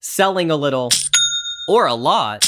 Selling a little or a lot,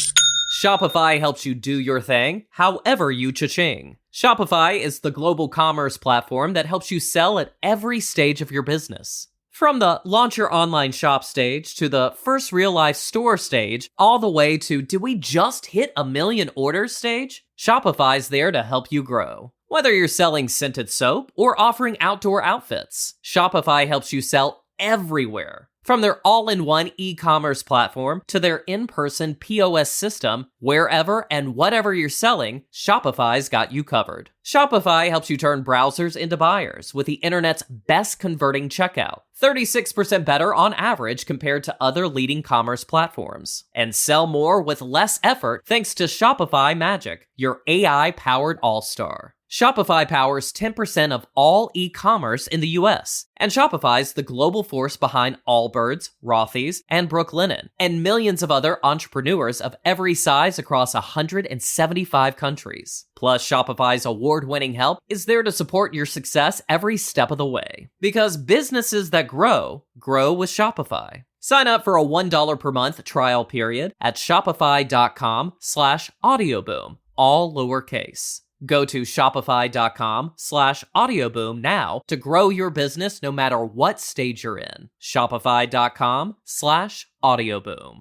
Shopify helps you do your thing, however you cha-ching. Shopify is the global commerce platform that helps you sell at every stage of your business. From the launch your online shop stage to the first real-life store stage, all the way to did we just hit 1 million orders stage? Shopify's there to help you grow. Whether you're selling scented soap or offering outdoor outfits, Shopify helps you sell everywhere. From their all-in-one e-commerce platform to their in-person POS system, wherever and whatever you're selling, Shopify's got you covered. Shopify helps you turn browsers into buyers with the internet's best converting checkout, 36% better on average compared to other leading commerce platforms. And sell more with less effort thanks to Shopify Magic, your AI-powered all-star. Shopify powers 10% of all e-commerce in the US, and Shopify's the global force behind Allbirds, Rothy's, and Brooklinen, and millions of other entrepreneurs of every size across 175 countries. Plus, Shopify's award-winning help is there to support your success every step of the way. Because businesses that grow with Shopify. Sign up for a $1 per month trial period at shopify.com/audioboom, all lowercase. Go to shopify.com/audioboom now to grow your business no matter what stage you're in. Shopify.com/audioboom.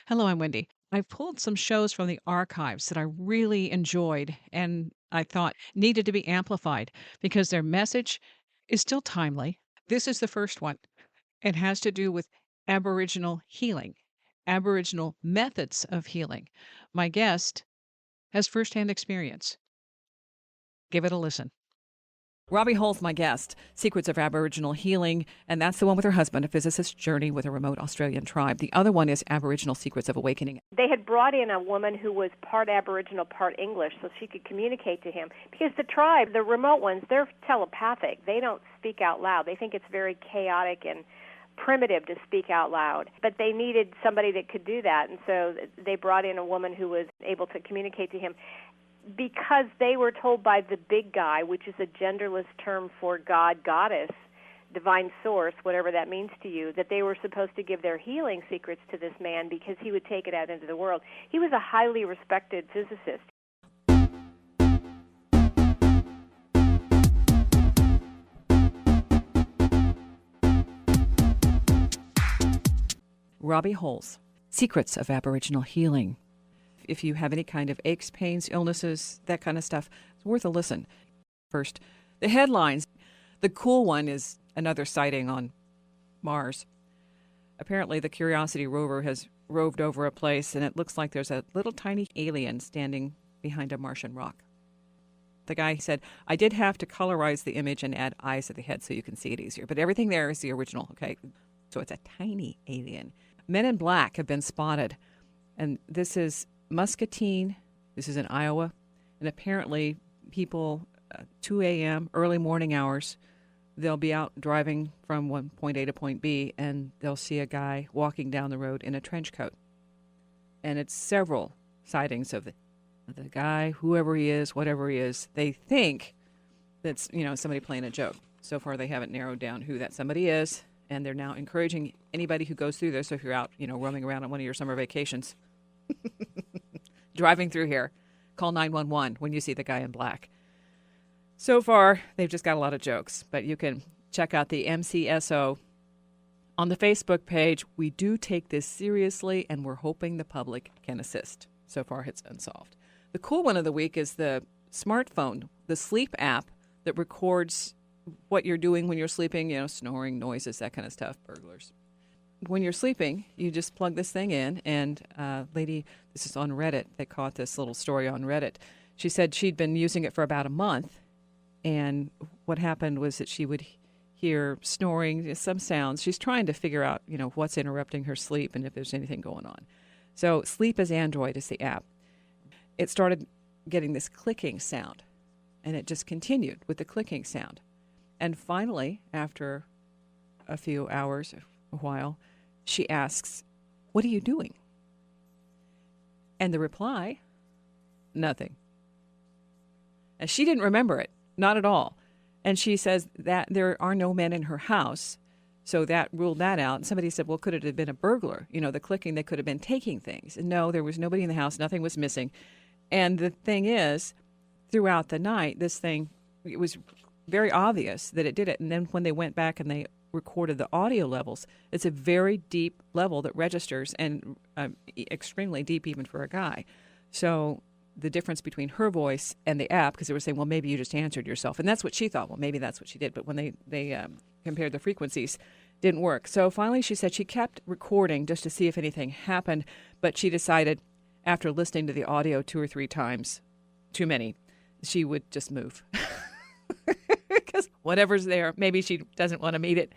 Hello, I'm Wendy. I pulled some shows from the archives that I really enjoyed and I thought needed to be amplified because their message is still timely. This is the first one. It has to do with Aboriginal healing, Aboriginal methods of healing. My guest has firsthand experience. Give it a listen. Robbie Holz, my guest, Secrets of Aboriginal Healing, and that's the one with her husband, a physicist's journey with a remote Australian tribe. The other one is Aboriginal Secrets of Awakening. They had brought in a woman who was part Aboriginal, part English, so she could communicate to him. Because the tribe, the remote ones, they're telepathic. They don't speak out loud. They think it's very chaotic and primitive to speak out loud, but they needed somebody that could do that, and so they brought in a woman who was able to communicate to him because they were told by the big guy, which is a genderless term for God, goddess, divine source, whatever that means to you, that they were supposed to give their healing secrets to this man because he would take it out into the world. He was a highly respected physicist. Robbie Holz, Secrets of Aboriginal Healing. If you have any kind of aches, pains, illnesses, that kind of stuff, it's worth a listen. First, the headlines. The cool one is another sighting on Mars. Apparently, the Curiosity rover has roved over a place, and it looks like there's a little tiny alien standing behind a Martian rock. The guy said, I did have to colorize the image and add eyes at the head so you can see it easier, but everything there is the original, okay? So it's a tiny alien. Men in black have been spotted, and this is Muscatine. This is in Iowa, and apparently people, 2 a.m., early morning hours, they'll be out driving from one point A to point B, and they'll see a guy walking down the road in a trench coat. And it's several sightings of the guy, whoever he is, whatever he is. They think that's, somebody playing a joke. So far, they haven't narrowed down who that somebody is. And they're now encouraging anybody who goes through this, so if you're out, roaming around on one of your summer vacations, driving through here, call 911 when you see the guy in black. So far, they've just got a lot of jokes, but you can check out the MCSO on the Facebook page. We do take this seriously, and we're hoping the public can assist. So far, it's unsolved. The cool one of the week is the smartphone, the sleep app that records what you're doing when you're sleeping, snoring, noises, that kind of stuff, burglars. When you're sleeping, you just plug this thing in, and lady, this is on Reddit, they caught this little story on Reddit. She said she'd been using it for about a month, and what happened was that she would hear snoring, some sounds. She's trying to figure out, what's interrupting her sleep and if there's anything going on. So Sleep as Android is the app. It started getting this clicking sound, and it just continued with the clicking sound. And finally, after a few hours, a while, she asks, what are you doing? And the reply, nothing. And she didn't remember it, not at all. And she says that there are no men in her house, So that ruled that out. And somebody said, well, could it have been a burglar? The clicking, they could have been taking things. And no, there was nobody in the house. Nothing was missing. And the thing is, throughout the night, this thing, it was very obvious that it did it. And then when they went back and they recorded the audio levels, it's a very deep level that registers, and extremely deep even for a guy. So the difference between her voice and the app, because they were saying, well, maybe you just answered yourself. And that's what she thought. Well, maybe that's what she did. But when they compared the frequencies, didn't work. So finally she said she kept recording just to see if anything happened. But she decided after listening to the audio 2 or 3 times, too many, she would just move. Because whatever's there, maybe she doesn't want to meet it.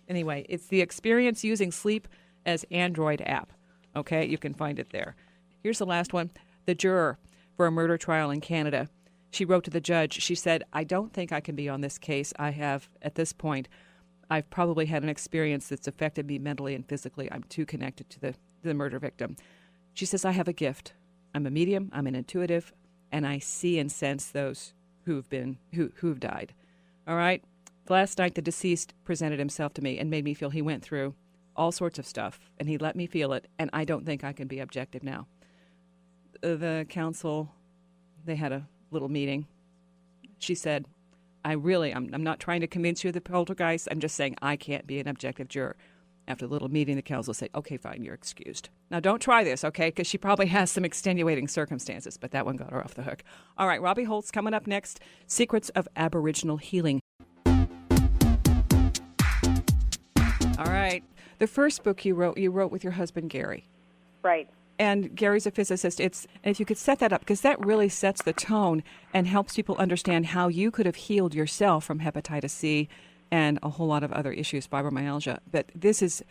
Anyway, it's the Experience Using Sleep as Android app. Okay, you can find it there. Here's the last one. The juror for a murder trial in Canada. She wrote to the judge. She said, I don't think I can be on this case. At this point, I've probably had an experience that's affected me mentally and physically. I'm too connected to the murder victim. She says, I have a gift. I'm a medium. I'm an intuitive. And I see and sense those who've died. All right. Last night, the deceased presented himself to me and made me feel he went through all sorts of stuff, and he let me feel it, and I don't think I can be objective now. The counsel, they had a little meeting. She said, I'm not trying to convince you of the poltergeist. I'm just saying I can't be an objective juror. After the little meeting, the counsel said, okay, fine, you're excused. Now, don't try this, okay, because she probably has some extenuating circumstances, but that one got her off the hook. All right, Robbie Holz coming up next, Secrets of Aboriginal Healing. All right. The first book you wrote with your husband, Gary. Right. And Gary's a physicist. And if you could set that up, because that really sets the tone and helps people understand how you could have healed yourself from hepatitis C and a whole lot of other issues, fibromyalgia. But this is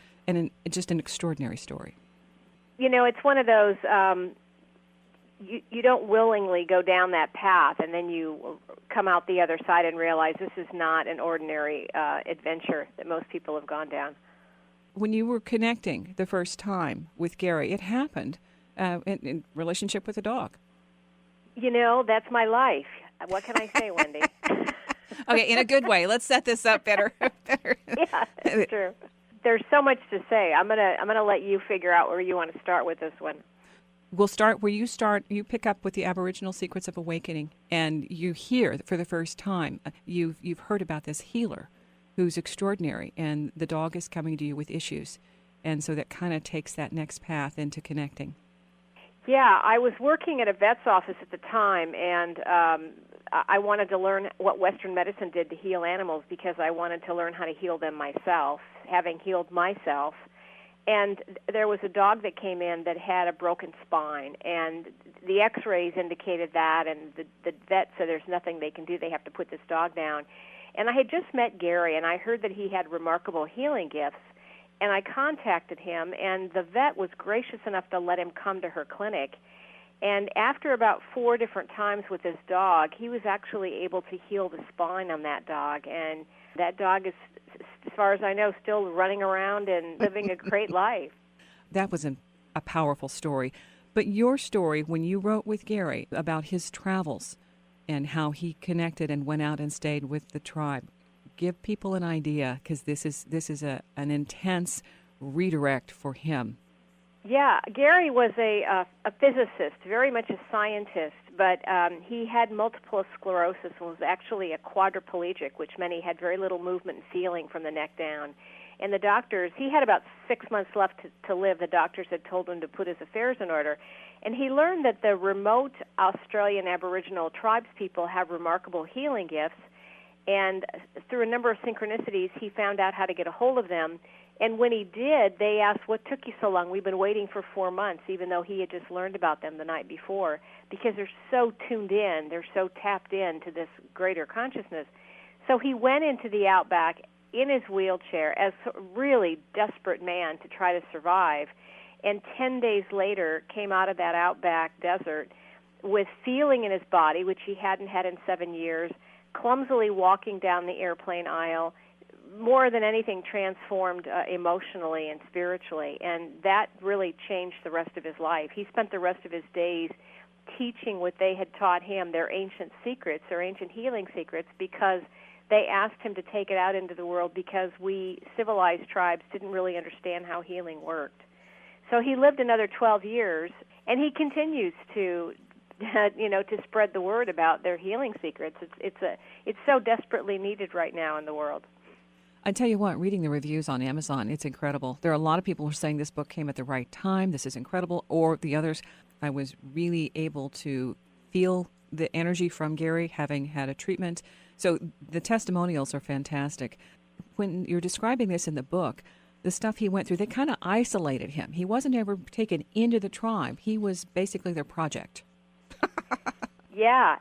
just an extraordinary story. It's one of those, you don't willingly go down that path, and then you come out the other side and realize this is not an ordinary adventure that most people have gone down. When you were connecting the first time with Gary, it happened in relationship with a dog. That's my life. What can I say, Wendy? Okay, in a good way. Let's set this up better. Yeah, that's true. There's so much to say. I'm gonna let you figure out where you want to start with this one. We'll start where you start. You pick up with the Aboriginal Secrets of Awakening, and you hear for the first time, you've heard about this healer who's extraordinary, and the dog is coming to you with issues. And so that kind of takes that next path into connecting. Yeah, I was working at a vet's office at the time, and I wanted to learn what Western medicine did to heal animals because I wanted to learn how to heal them myself, having healed myself. And there was a dog that came in that had a broken spine, and the x-rays indicated that, and the vet said there's nothing they can do. They have to put this dog down. And I had just met Gary, and I heard that he had remarkable healing gifts, and I contacted him, and the vet was gracious enough to let him come to her clinic. And after about 4 different times with this dog, he was actually able to heal the spine on that dog, and that dog is, as far as I know, still running around and living a great life. That was a powerful story. But your story, when you wrote with Gary about his travels and how he connected and went out and stayed with the tribe, give people an idea, because this is an intense redirect for him. Yeah, Gary was a physicist, very much a scientist, but he had multiple sclerosis and was actually a quadriplegic, which meant he had very little movement and feeling from the neck down. And the doctors, he had about 6 months left to live. The doctors had told him to put his affairs in order. And he learned that the remote Australian Aboriginal tribes people have remarkable healing gifts. And through a number of synchronicities, he found out how to get a hold of them. And when he did, they asked, what took you so long? We've been waiting for 4 months, even though he had just learned about them the night before, because they're so tuned in, they're so tapped in to this greater consciousness. So he went into the outback in his wheelchair as a really desperate man to try to survive, and 10 days later came out of that outback desert with feeling in his body, which he hadn't had in 7 years, clumsily walking down the airplane aisle, more than anything transformed emotionally and spiritually, and that really changed the rest of his life. He spent the rest of his days teaching what they had taught him, their ancient secrets, their ancient healing secrets, because they asked him to take it out into the world because we civilized tribes didn't really understand how healing worked. So he lived another 12 years, and he continues to, to spread the word about their healing secrets. It's so desperately needed right now in the world. I tell you what, reading the reviews on Amazon, it's incredible. There are a lot of people who are saying this book came at the right time. This is incredible. Or the others, I was really able to feel the energy from Gary having had a treatment. So the testimonials are fantastic. When you're describing this in the book, the stuff he went through, they kind of isolated him. He wasn't ever taken into the tribe. He was basically their project. Yeah.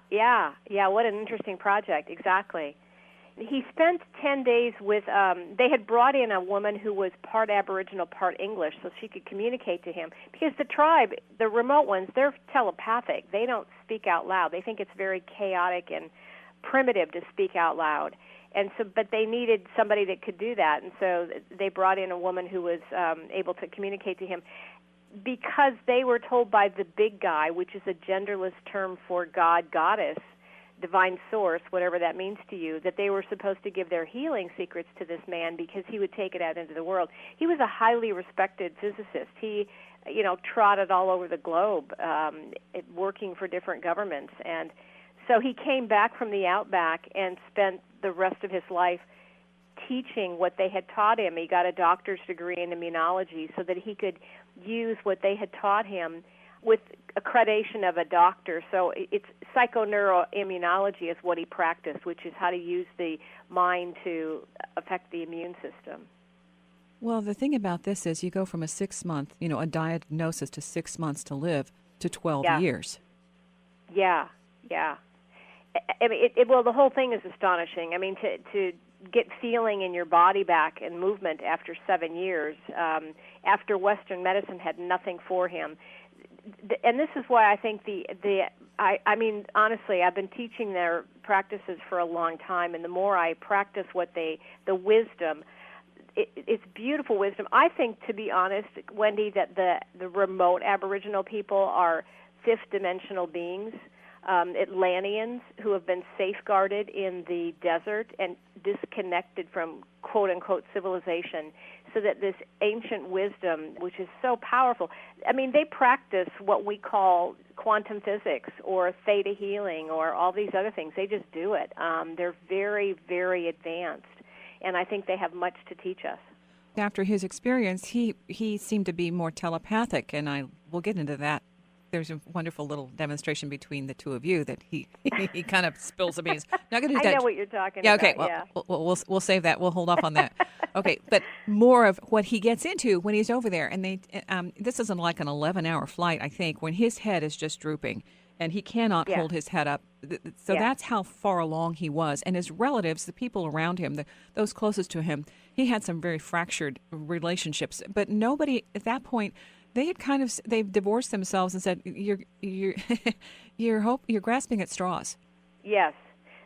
What an interesting project, exactly. He spent 10 days with, they had brought in a woman who was part Aboriginal, part English, so she could communicate to him. Because the tribe, the remote ones, they're telepathic. They don't speak out loud. They think it's very chaotic and primitive to speak out loud. And so, but they needed somebody that could do that, and so they brought in a woman who was able to communicate to him, because they were told by the big guy, which is a genderless term for God, goddess, divine source, whatever that means to you, that they were supposed to give their healing secrets to this man because he would take it out into the world. He was a highly respected physicist. He, trotted all over the globe, working for different governments, and so he came back from the outback and spent the rest of his life teaching what they had taught him. He got a doctor's degree in immunology so that he could use what they had taught him with accreditation of a doctor. So it's psychoneuroimmunology is what he practiced, which is how to use the mind to affect the immune system. Well, the thing about this is you go from a 6-month, a diagnosis to 6 months to live to 12 years. Yeah. I mean, the whole thing is astonishing. I mean, to get feeling in your body back and movement after 7 years, after Western medicine had nothing for him. And this is why I think I mean, honestly, I've been teaching their practices for a long time, and the more I practice the wisdom, it's beautiful wisdom. I think, to be honest, Wendy, that the remote Aboriginal people are fifth-dimensional beings, Atlanteans who have been safeguarded in the desert and disconnected from quote-unquote civilization, so that this ancient wisdom, which is so powerful, I mean, they practice what we call quantum physics or theta healing or all these other things. They just do it. They're very, very advanced, and I think they have much to teach us. After his experience, he seemed to be more telepathic, and we'll get into that. There's a wonderful little demonstration between the two of you that he kind of spills the beans. Not gonna do that. I know what you're talking about. Okay, well, we'll save that. We'll hold off on that. Okay, but more of what he gets into when he's over there, and this isn't like an 11-hour flight, I think, when his head is just drooping, and he cannot hold his head up. So that's how far along he was. And his relatives, the people around him, those closest to him, he had some very fractured relationships. But nobody at that point, they've divorced themselves and said, you're grasping at straws. Yes.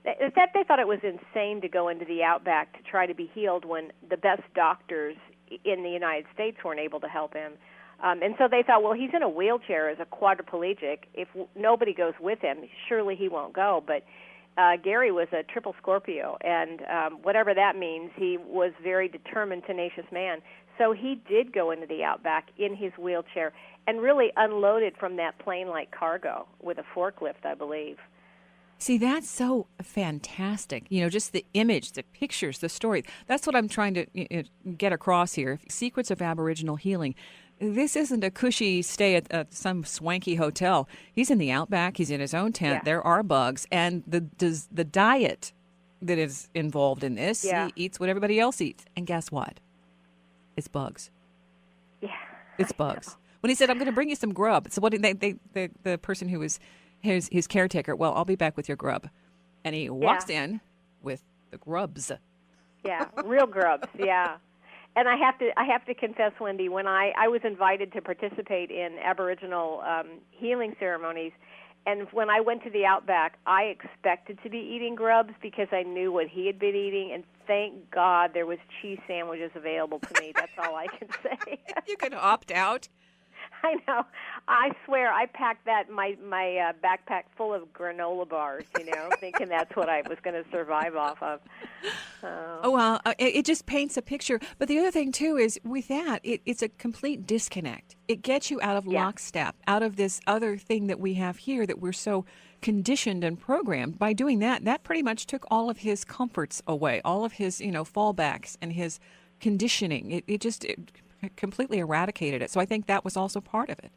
They thought it was insane to go into the outback to try to be healed when the best doctors in the United States weren't able to help him. And so they thought, well, he's in a wheelchair as a quadriplegic. If nobody goes with him, surely he won't go. But Gary was a triple Scorpio, and whatever that means, he was very determined, tenacious man. So he did go into the outback in his wheelchair and really unloaded from that plane like cargo with a forklift, I believe. See, that's so fantastic. Just the image, the pictures, the story. That's what I'm trying to get across here. Secrets of Aboriginal healing. This isn't a cushy stay at some swanky hotel. He's in the outback. He's in his own tent. Yeah. There are bugs. And the diet that is involved in this, he eats what everybody else eats. And guess what? It's bugs. Yeah. It's bugs. When he said, I'm going to bring you some grub. So what did the person who was his caretaker, well, I'll be back with your grub. And he walks in with the grubs. Yeah, real grubs, yeah. And I have to confess, Wendy, when I was invited to participate in Aboriginal healing ceremonies, and when I went to the outback, I expected to be eating grubs because I knew what he had been eating, and thank God there was cheese sandwiches available to me. That's all I can say. You could opt out. I know. I swear I packed that my backpack full of granola bars, thinking that's what I was going to survive off of. Well, it just paints a picture. But the other thing, too, is with that, it's a complete disconnect. It gets you out of lockstep, out of this other thing that we have here that we're so conditioned and programmed. By doing that, that pretty much took all of his comforts away, all of his, fallbacks and his conditioning. It completely eradicated it. So I think that was also part of it.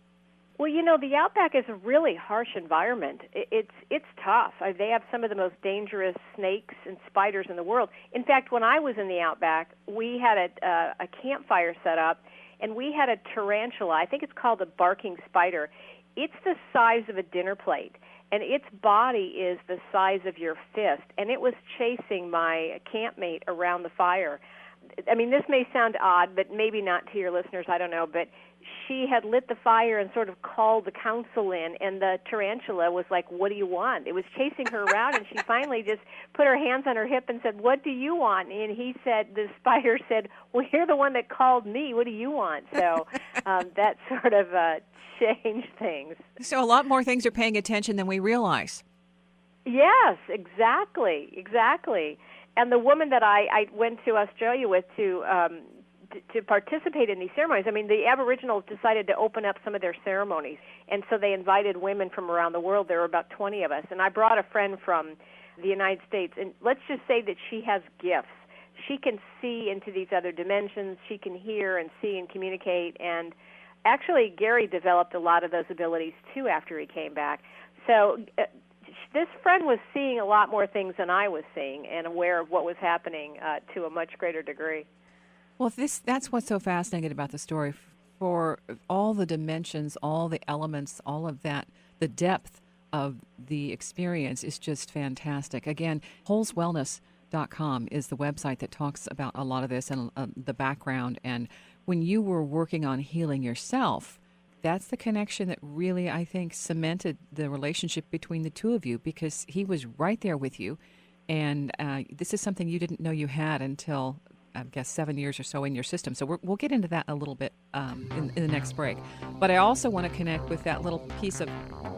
Well, the outback is a really harsh environment. It's tough. They have some of the most dangerous snakes and spiders in the world. In fact, when I was in the outback, we had a campfire set up, and we had a tarantula. I think it's called a barking spider. It's the size of a dinner plate, and its body is the size of your fist, and it was chasing my campmate around the fire. I mean, this may sound odd, but maybe not to your listeners, I don't know, but she had lit the fire and sort of called the council in, and the tarantula was like, "What do you want?" It was chasing her around, and she finally just put her hands on her hip and said, "What do you want?" And the spider said, "Well, you're the one that called me. What do you want?" So that sort of changed things. So a lot more things are paying attention than we realize. Yes, exactly. And the woman that I went to Australia with to participate in these ceremonies, I mean, the Aboriginals decided to open up some of their ceremonies, and so they invited women from around the world. There were about 20 of us, and I brought a friend from the United States, and let's just say that she has gifts. She can see into these other dimensions. She can hear and see and communicate, and actually Gary developed a lot of those abilities, too, after he came back. So this friend was seeing a lot more things than I was seeing and aware of what was happening to a much greater degree. Well, that's what's so fascinating about the story. For all the dimensions, all the elements, all of that, the depth of the experience is just fantastic. Again, holzwellness.com is the website that talks about a lot of this and the background. And when you were working on healing yourself, that's the connection that really, I think, cemented the relationship between the two of you, because he was right there with you. And this is something you didn't know you had until, I guess, 7 years or so in your system. So we'll get into that a little bit in the next break. But I also want to connect with that little piece of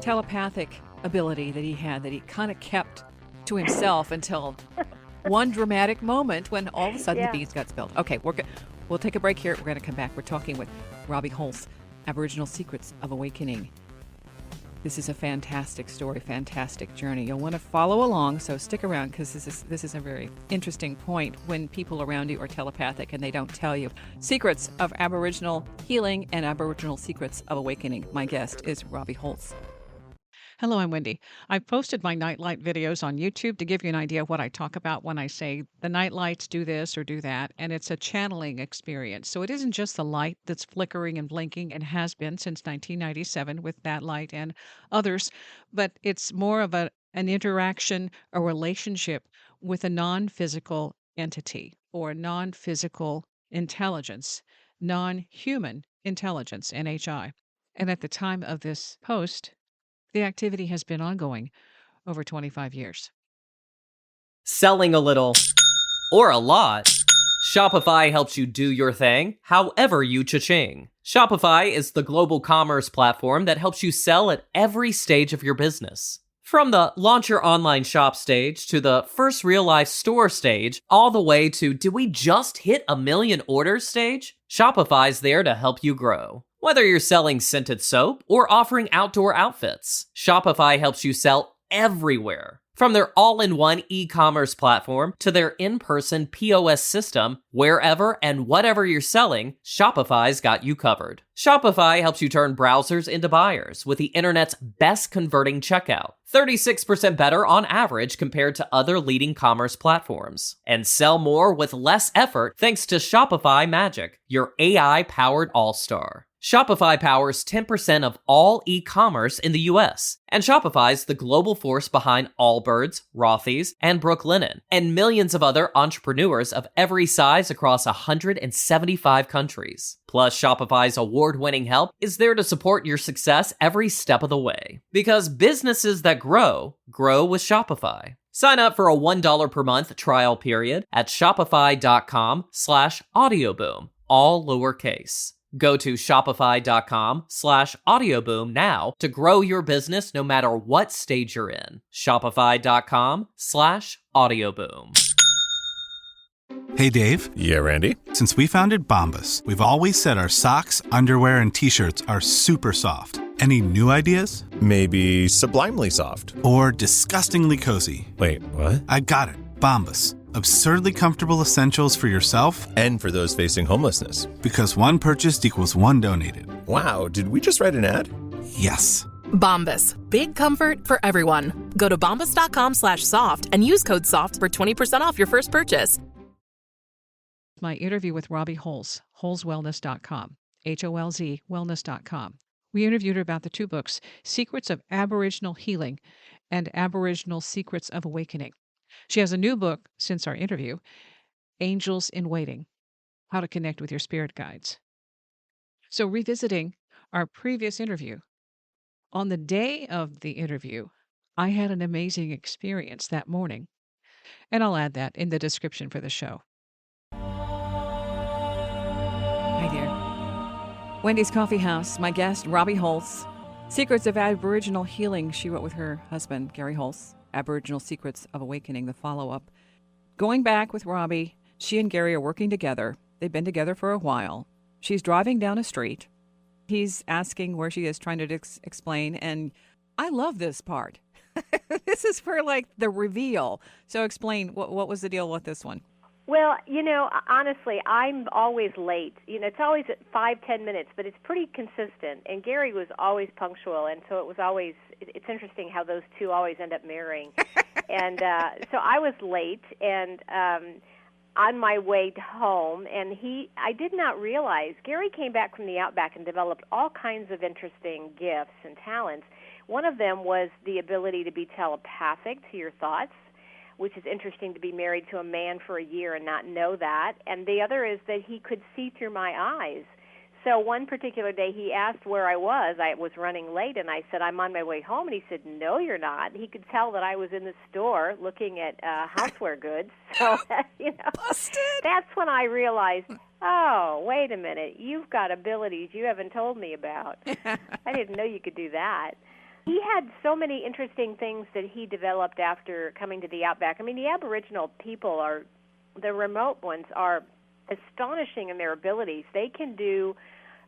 telepathic ability that he had, that he kind of kept to himself until one dramatic moment when all of a sudden the beans got spilled. Okay, we'll take a break here. We're going to come back. We're talking with Robbie Holz, Aboriginal Secrets of Awakening. This is a fantastic story, fantastic journey. You'll want to follow along, so stick around, because this is a very interesting point when people around you are telepathic and they don't tell you. Secrets of Aboriginal Healing and Aboriginal Secrets of Awakening. My guest is Robbie Holz. Hello, I'm Wendy. I've posted my nightlight videos on YouTube to give you an idea of what I talk about when I say the nightlights do this or do that, and it's a channeling experience. So it isn't just the light that's flickering and blinking, and has been since 1997 with that light and others, but it's more of an interaction, a relationship with a non-physical entity or non-physical intelligence, non-human intelligence, NHI. And at the time of this post, the activity has been ongoing over 25 years. Selling a little or a lot, Shopify helps you do your thing, however you cha-ching. Shopify is the global commerce platform that helps you sell at every stage of your business. From the launch your online shop stage to the first real life store stage, all the way to did we just hit 1 million orders stage? Shopify's there to help you grow. Whether you're selling scented soap or offering outdoor outfits, Shopify helps you sell everywhere. From their all-in-one e-commerce platform to their in-person POS system, wherever and whatever you're selling, Shopify's got you covered. Shopify helps you turn browsers into buyers with the internet's best converting checkout, 36% better on average compared to other leading commerce platforms. And sell more with less effort thanks to Shopify Magic, your AI-powered all-star. Shopify powers 10% of all e-commerce in the US, and Shopify's the global force behind Allbirds, Rothy's, and Brooklinen, and millions of other entrepreneurs of every size across 175 countries. Plus, Shopify's award-winning help is there to support your success every step of the way. Because businesses that grow with Shopify. Sign up for a $1 per month trial period at shopify.com/audioboom, all lowercase. Go to shopify.com/audioboom now to grow your business no matter what stage you're in. Shopify.com/audioboom. Hey, Dave. Yeah, Randy. Since we founded Bombas, we've always said our socks, underwear, and T-shirts are super soft. Any new ideas? Maybe sublimely soft. Or disgustingly cozy. Wait, what? I got it. Bombas. Absurdly comfortable essentials for yourself And for those facing homelessness. because one purchased equals one donated. Wow, did we just write an ad? Yes. Bombas. Big comfort for everyone. Go to bombas.com/soft and use code SOFT for 20% off your first purchase. My interview with Robbie Holz, holzwellness.com, HOLZ wellness.com. We interviewed her about the two books, Secrets of Aboriginal Healing and Aboriginal Secrets of Awakening. She has a new book since our interview, Angels in Waiting, How to Connect with Your Spirit Guides. So revisiting our previous interview, on the day of the interview, I had an amazing experience that morning, and I'll add that in the description for the show. Hi there. Wendy's Coffee House, my guest, Robbie Holz. Secrets of Aboriginal Healing, she wrote with her husband, Gary Holz. Aboriginal Secrets of Awakening, the follow-up. Going back with Robbie, she and Gary are working together. They've been together for a while. She's driving down a street. He's asking where she is, trying to explain, and I love this part. This is for, like, the reveal. So explain, what was the deal with this one? Well, honestly, I'm always late. It's always at 5-10 minutes, but it's pretty consistent. And Gary was always punctual, and so it was always, it's interesting how those two always end up marrying. And so I was late and on my way home, and I did not realize, Gary came back from the Outback and developed all kinds of interesting gifts and talents. One of them was the ability to be telepathic to your thoughts, which is interesting to be married to a man for a year and not know that. And the other is that he could see through my eyes. So one particular day he asked where I was. I was running late, and I said, I'm on my way home. And he said, no, you're not. He could tell that I was in the store looking at houseware goods. So, Busted. That's when I realized, oh, wait a minute, you've got abilities you haven't told me about. I didn't know you could do that. He had so many interesting things that he developed after coming to the Outback. I mean, the Aboriginal people the remote ones are astonishing in their abilities. They can do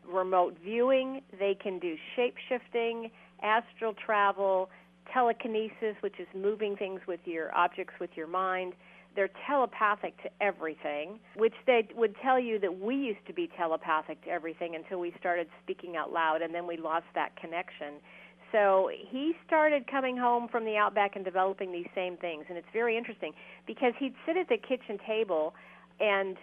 remote viewing, they can do shape-shifting, astral travel, telekinesis, which is moving things with your objects with your mind. They're telepathic to everything, which they would tell you that we used to be telepathic to everything until we started speaking out loud, and then we lost that connection. So he started coming home from the Outback and developing these same things. And it's very interesting because he'd sit at the kitchen table and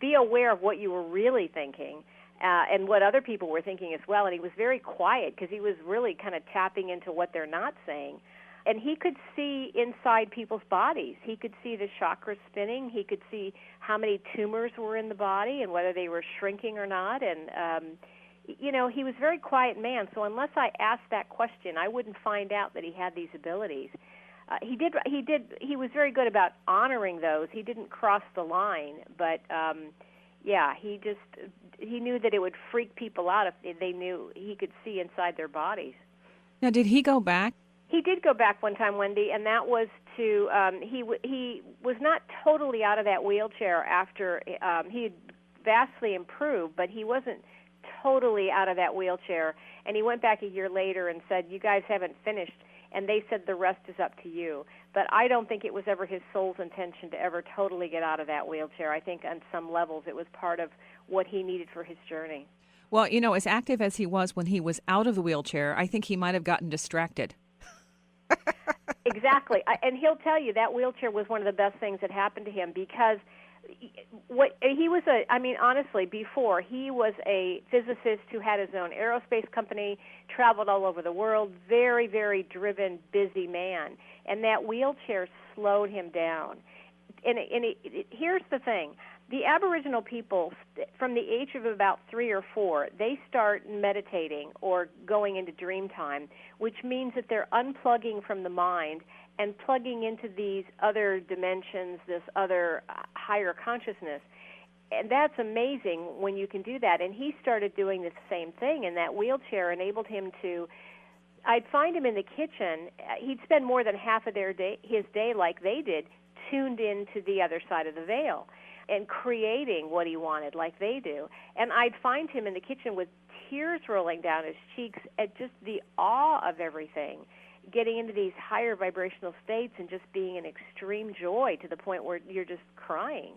be aware of what you were really thinking and what other people were thinking as well. And he was very quiet because he was really kind of tapping into what they're not saying. And he could see inside people's bodies. He could see the chakras spinning. He could see how many tumors were in the body and whether they were shrinking or not. And he was a very quiet man, so unless I asked that question, I wouldn't find out that he had these abilities. He was very good about honoring those. He didn't cross the line, but he knew that it would freak people out if they knew he could see inside their bodies. Now, did he go back? He did go back one time, Wendy, and that was to he was not totally out of that wheelchair after he had vastly improved, but he wasn't totally out of that wheelchair. And he went back a year later and said, you guys haven't finished. And they said the rest is up to you. But I don't think it was ever his soul's intention to ever totally get out of that wheelchair. I think on some levels it was part of what he needed for his journey. Well, as active as he was when he was out of the wheelchair, I think he might have gotten distracted. Exactly. And he'll tell you that wheelchair was one of the best things that happened to him because honestly, before, he was a physicist who had his own aerospace company, traveled all over the world, very, very driven, busy man. And that wheelchair slowed him down. And here's the thing. The Aboriginal people, from the age of about 3 or 4, they start meditating or going into dream time, which means that they're unplugging from the mind and plugging into these other dimensions, this other higher consciousness. And that's amazing when you can do that. And he started doing the same thing, and that wheelchair enabled him to, I'd find him in the kitchen. He'd spend more than half of his day like they did, tuned in to the other side of the veil and creating what he wanted like they do. And I'd find him in the kitchen with tears rolling down his cheeks at just the awe of everything, getting into these higher vibrational states and just being in extreme joy to the point where you're just crying.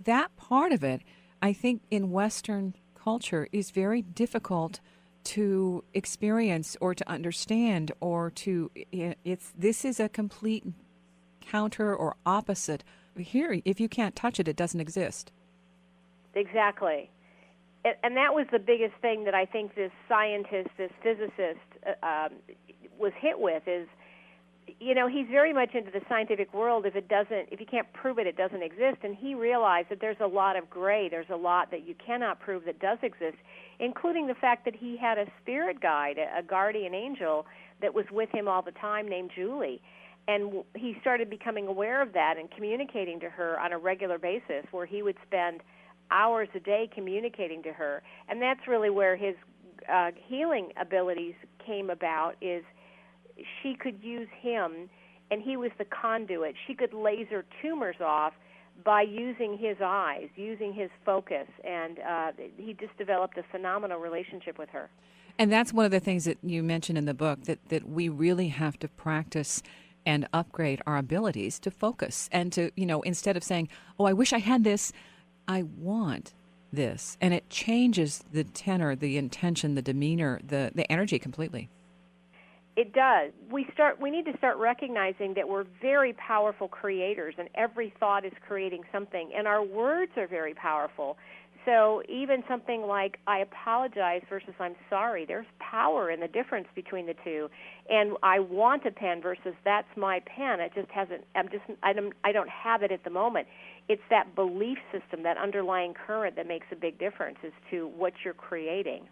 That part of it, I think, in Western culture is very difficult to experience or to understand, or to, this is a complete counter or opposite. Here, if you can't touch it, it doesn't exist. Exactly. And that was the biggest thing that I think this scientist, this physicist, was hit with is, he's very much into the scientific world. If you can't prove it, it doesn't exist. And he realized that there's a lot of gray. There's a lot that you cannot prove that does exist, including the fact that he had a spirit guide, a guardian angel that was with him all the time named Julie. And he started becoming aware of that and communicating to her on a regular basis, where he would spend hours a day communicating to her. And that's really where his healing abilities came about, is she could use him, and he was the conduit. She could laser tumors off by using his eyes, using his focus, and he just developed a phenomenal relationship with her. And that's one of the things that you mentioned in the book, that we really have to practice and upgrade our abilities to focus and to, instead of saying, oh, I wish I had this, I want this. And it changes the tenor, the intention, the demeanor, the energy completely. It does. We need to start recognizing that we're very powerful creators, and every thought is creating something, and our words are very powerful. So even something like I apologize versus I'm sorry, there's power in the difference between the two. And I want a pen versus that's my pen. It just hasn't. I don't have it at the moment. It's that belief system, that underlying current, that makes a big difference as to what you're creating.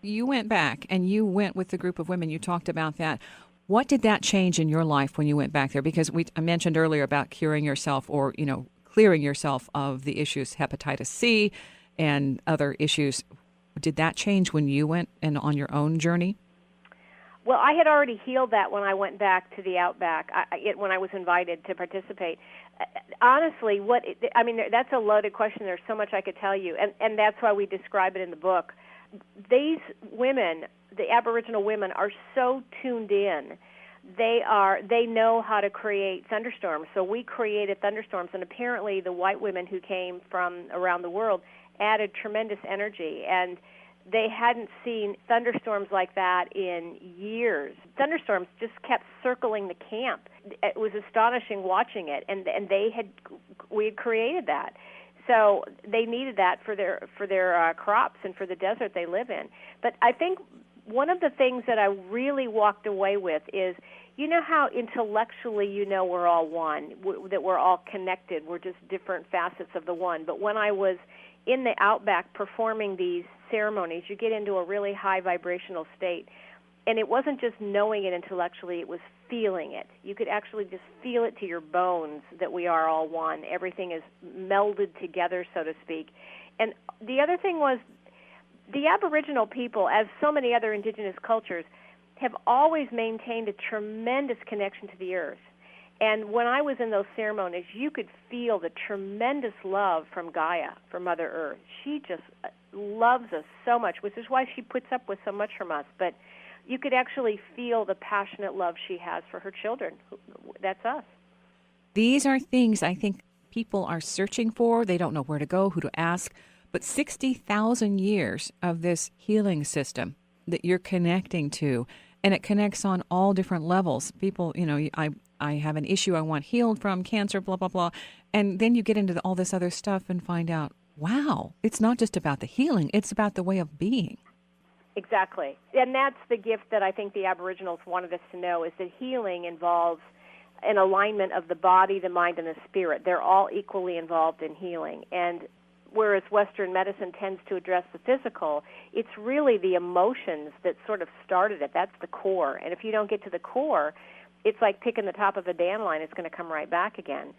You went back and you went with the group of women. You talked about that. What did that change in your life when you went back there? Because I mentioned earlier about curing yourself, or, clearing yourself of the issues, hepatitis C and other issues. Did that change when you went and on your own journey? Well, I had already healed that when I went back to the Outback, when I was invited to participate. Honestly, that's a loaded question. There's so much I could tell you, and that's why we describe it in the book. These women, the Aboriginal women, are so tuned in. They know how to create thunderstorms. So we created thunderstorms, and apparently the white women who came from around the world added tremendous energy, and they hadn't seen thunderstorms like that in years. Thunderstorms just kept circling the camp. It was astonishing watching it, and we had created that. So they needed that for their crops and for the desert they live in. But I think one of the things that I really walked away with is, how intellectually we're all one, that we're all connected, we're just different facets of the one. But when I was in the Outback performing these ceremonies, you get into a really high vibrational state. And it wasn't just knowing it intellectually, it was feeling it. You could actually just feel it to your bones that we are all one. Everything is melded together, so to speak. And the other thing was, the Aboriginal people, as so many other indigenous cultures, have always maintained a tremendous connection to the earth. And when I was in those ceremonies, you could feel the tremendous love from Gaia, from Mother Earth. She just loves us so much, which is why she puts up with so much from us. But you could actually feel the passionate love she has for her children. That's us. These are things I think people are searching for. They don't know where to go, who to ask. But 60,000 years of this healing system that you're connecting to, and it connects on all different levels. People, I have an issue I want healed from, cancer, blah, blah, blah. And then you get into all this other stuff and find out, wow, it's not just about the healing, it's about the way of being. Exactly. And that's the gift that I think the Aboriginals wanted us to know, is that healing involves an alignment of the body, the mind, and the spirit. They're all equally involved in healing. And whereas Western medicine tends to address the physical, it's really the emotions that sort of started it. That's the core. And if you don't get to the core, it's like picking the top of a dandelion. It's going to come right back again.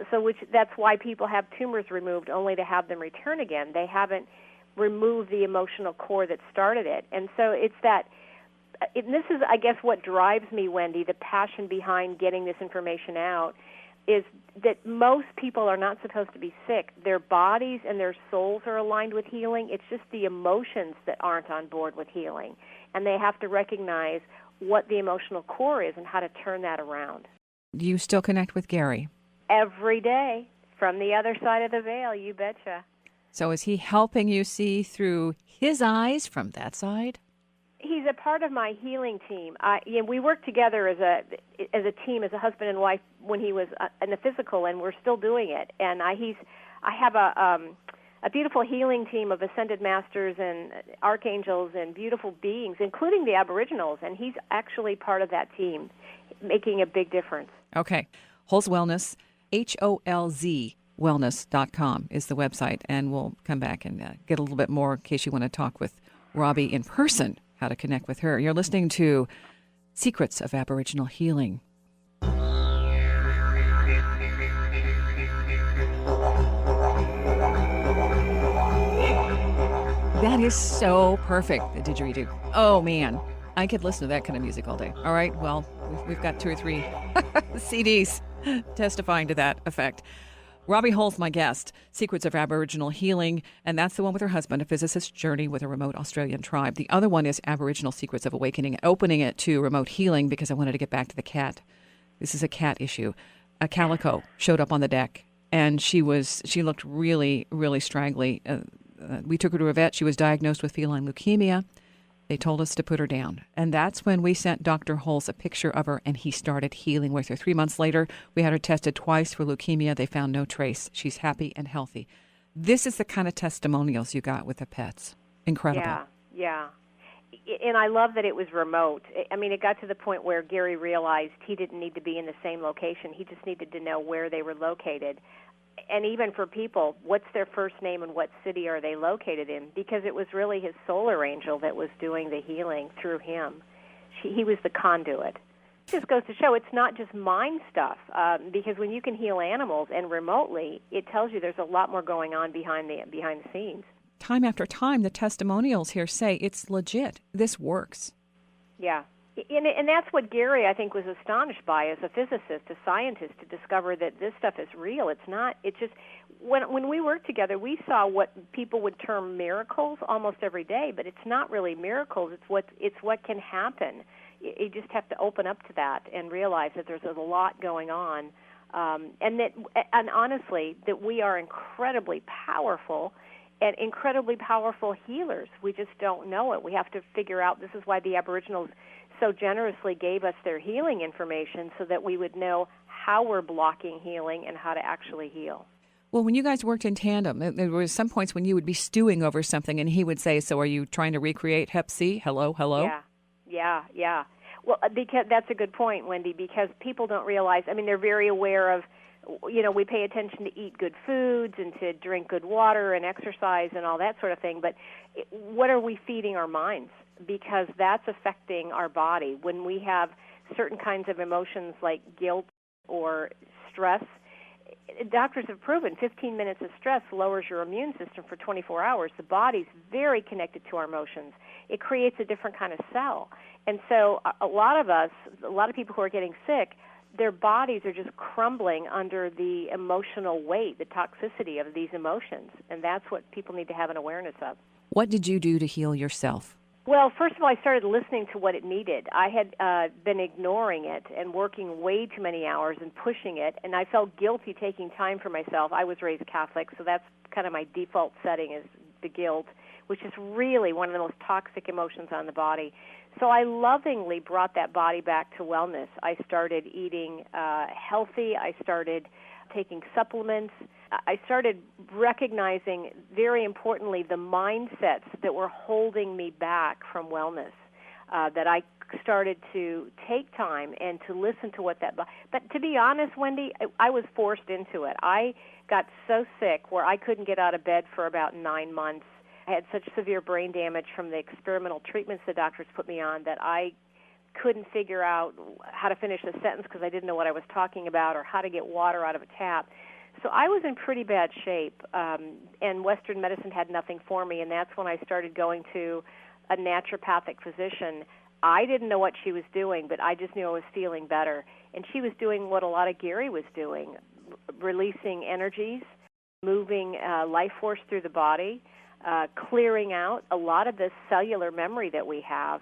So that's why people have tumors removed only to have them return again. They haven't removed the emotional core that started it. And so it's that, and this is, I guess, what drives me, Wendy, the passion behind getting this information out, is that most people are not supposed to be sick. Their bodies and their souls are aligned with healing. It's just the emotions that aren't on board with healing. And they have to recognize what the emotional core is and how to turn that around. Do you still connect with Gary? Every day, from the other side of the veil, you betcha. So is he helping you see through his eyes from that side? He's a part of my healing team. We worked together as a team, as a husband and wife, when he was in the physical, and we're still doing it. And I have a beautiful healing team of ascended masters and archangels and beautiful beings, including the Aboriginals, and he's actually part of that team, making a big difference. Okay. Holz Wellness, HOLZ wellness.com is the website, and we'll come back and get a little bit more in case you want to talk with Robbie in person, how to connect with her. You're listening to Secrets of Aboriginal Healing. That is so perfect, the didgeridoo. Oh, man. I could listen to that kind of music all day. All right, well, we've got 2 or 3 CDs testifying to that effect. Robbie Holz, my guest, Secrets of Aboriginal Healing, and that's the one with her husband, A Physicist's Journey with a Remote Australian Tribe. The other one is Aboriginal Secrets of Awakening, opening it to remote healing because I wanted to get back to the cat. This is a cat issue. A calico showed up on the deck, and she looked really, really straggly. We took her to a vet. She was diagnosed with feline leukemia. They told us to put her down. And that's when we sent Dr. Holz a picture of her, and he started healing with her. 3 months later, we had her tested twice for leukemia. They found no trace. She's happy and healthy. This is the kind of testimonials you got with the pets. Incredible. Yeah. And I love that it was remote. I mean, it got to the point where Gary realized he didn't need to be in the same location. He just needed to know where they were located. And even for people, what's their first name and what city are they located in? Because it was really his solar angel that was doing the healing through him. He was the conduit. It just goes to show it's not just mind stuff, because when you can heal animals and remotely, it tells you there's a lot more going on behind the scenes. Time after time, the testimonials here say it's legit. This works. Yeah. And that's what Gary, I think, was astonished by as a physicist, a scientist, to discover that this stuff is real. It's not. It's just when we worked together, we saw what people would term miracles almost every day, but it's not really miracles. It's what can happen. You just have to open up to that and realize that there's a lot going on, and honestly, that we are incredibly powerful and incredibly powerful healers. We just don't know it. We have to figure out. This is why the Aboriginals so generously gave us their healing information so that we would know how we're blocking healing and how to actually heal. Well, when you guys worked in tandem, there were some points when you would be stewing over something and he would say, so are you trying to recreate Hep C? Hello? Yeah. Well, because that's a good point, Wendy, because people don't realize, I mean, they're very aware of, we pay attention to eat good foods and to drink good water and exercise and all that sort of thing, but what are we feeding our minds? Because that's affecting our body. When we have certain kinds of emotions like guilt or stress, doctors have proven 15 minutes of stress lowers your immune system for 24 hours. The body's very connected to our emotions. It creates a different kind of cell. And so a lot of people who are getting sick, their bodies are just crumbling under the emotional weight, the toxicity of these emotions. And that's what people need to have an awareness of. What did you do to heal yourself? Well, first of all, I started listening to what it needed. I had been ignoring it and working way too many hours and pushing it, and I felt guilty taking time for myself. I was raised Catholic, so that's kind of my default setting is the guilt, which is really one of the most toxic emotions on the body. So I lovingly brought that body back to wellness. I started eating healthy. I started taking supplements. I started recognizing, very importantly, the mindsets that were holding me back from wellness, that I started to take time and to listen to what that... But to be honest, Wendy, I was forced into it. I got so sick where I couldn't get out of bed for about 9 months. I had such severe brain damage from the experimental treatments the doctors put me on that I couldn't figure out how to finish a sentence because I didn't know what I was talking about or how to get water out of a tap. So I was in pretty bad shape, and Western medicine had nothing for me, and that's when I started going to a naturopathic physician. I didn't know what she was doing, but I just knew I was feeling better. And she was doing what a lot of Gary was doing, releasing energies, moving life force through the body, clearing out a lot of this cellular memory that we have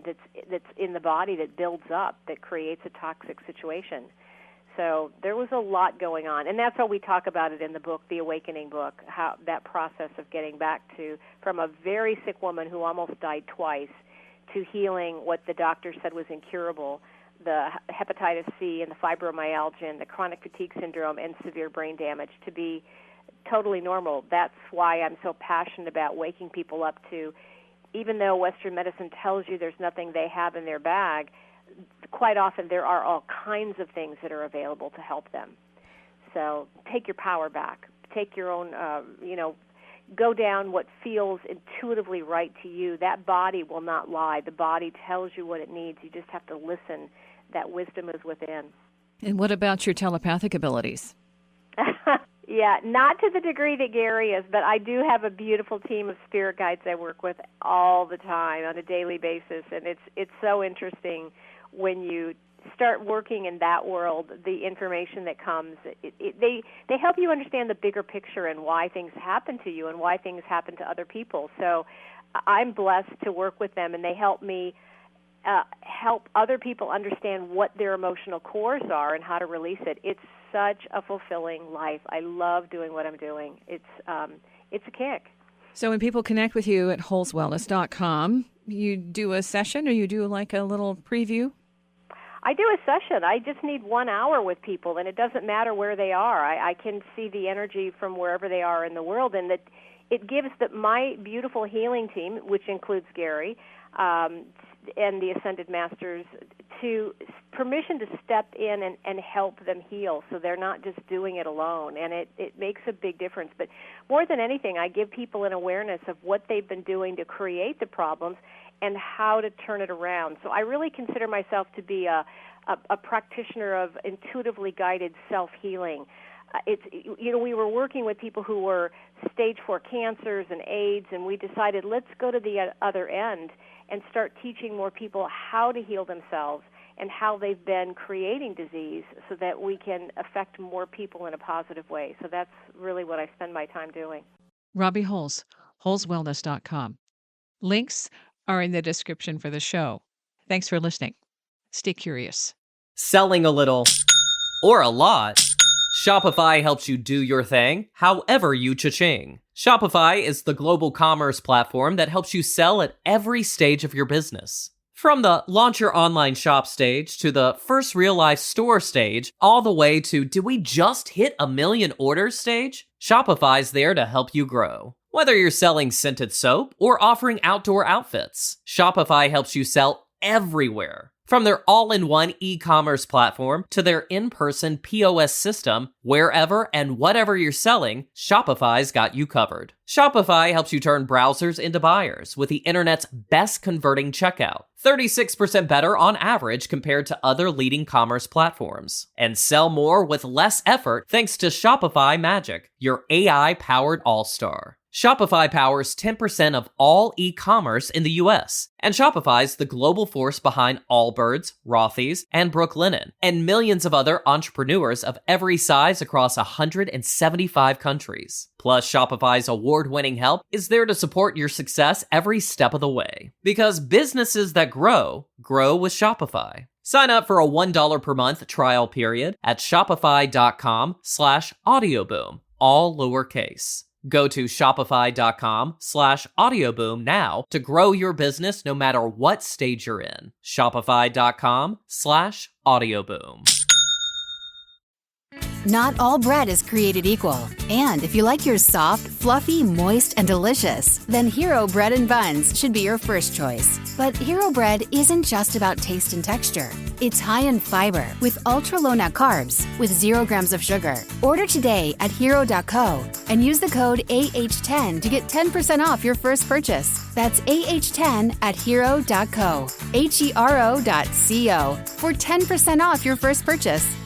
that's in the body that builds up, that creates a toxic situation. So there was a lot going on, and that's how we talk about it in the book, The Awakening book, how that process of getting back to, from a very sick woman who almost died twice, to healing what the doctor said was incurable, the hepatitis C and the fibromyalgia and the chronic fatigue syndrome and severe brain damage, to be totally normal. That's why I'm so passionate about waking people up to, even though Western medicine tells you there's nothing they have in their bag, quite often there are all kinds of things that are available to help them. So take your power back. Take your own, go down what feels intuitively right to you. That body will not lie. The body tells you what it needs. You just have to listen. That wisdom is within. And what about your telepathic abilities? Yeah, not to the degree that Gary is, but I do have a beautiful team of spirit guides I work with all the time on a daily basis, and it's so interesting when you start working in that world, the information that comes. They help you understand the bigger picture and why things happen to you and why things happen to other people. So I'm blessed to work with them, and they help me help other people understand what their emotional cores are and how to release it. It's such a fulfilling life. I love doing what I'm doing. It's a kick. So when people connect with you at holzwellness.com, you do a session or you do like a little preview? I do a session. I just need 1 hour with people, and it doesn't matter where they are. I can see the energy from wherever they are in the world, and that it gives my beautiful healing team, which includes Gary, and the Ascended Masters, to permission to step in and help them heal, so they're not just doing it alone, and it makes a big difference. But more than anything, I give people an awareness of what they've been doing to create the problems and how to turn it around. So I really consider myself to be a practitioner of intuitively guided self-healing. We were working with people who were stage 4 cancers and AIDS, and we decided let's go to the other end and start teaching more people how to heal themselves and how they've been creating disease so that we can affect more people in a positive way. So that's really what I spend my time doing. Robbie Holz, holzwellness.com. Links are in the description for the show. Thanks for listening. Stay curious. Selling a little or a lot, Shopify helps you do your thing, however you cha-ching. Shopify is the global commerce platform that helps you sell at every stage of your business. From the launch your online shop stage to the first real-life store stage, all the way to did we just hit 1 million orders stage? Shopify's there to help you grow. Whether you're selling scented soap or offering outdoor outfits, Shopify helps you sell everywhere. From their all-in-one e-commerce platform to their in-person POS system, wherever and whatever you're selling, Shopify's got you covered. Shopify helps you turn browsers into buyers with the internet's best converting checkout, 36% better on average compared to other leading commerce platforms. And sell more with less effort thanks to Shopify Magic, your AI-powered all-star. Shopify powers 10% of all e-commerce in the US, and Shopify's the global force behind Allbirds, Rothy's, and Brooklinen, and millions of other entrepreneurs of every size across 175 countries. Plus, Shopify's award-winning help is there to support your success every step of the way. Because businesses that grow with Shopify. Sign up for a $1 per month trial period at shopify.com/audioboom, all lowercase. Go to shopify.com/audioboom now to grow your business no matter what stage you're in. Shopify.com/audioboom. Not all bread is created equal. And if you like yours soft, fluffy, moist, and delicious, then Hero Bread and Buns should be your first choice. But Hero Bread isn't just about taste and texture. It's high in fiber with ultra-low net carbs with 0 grams of sugar. Order today at hero.co and use the code AH10 to get 10% off your first purchase. That's AH10 at hero.co, HERO.co for 10% off your first purchase.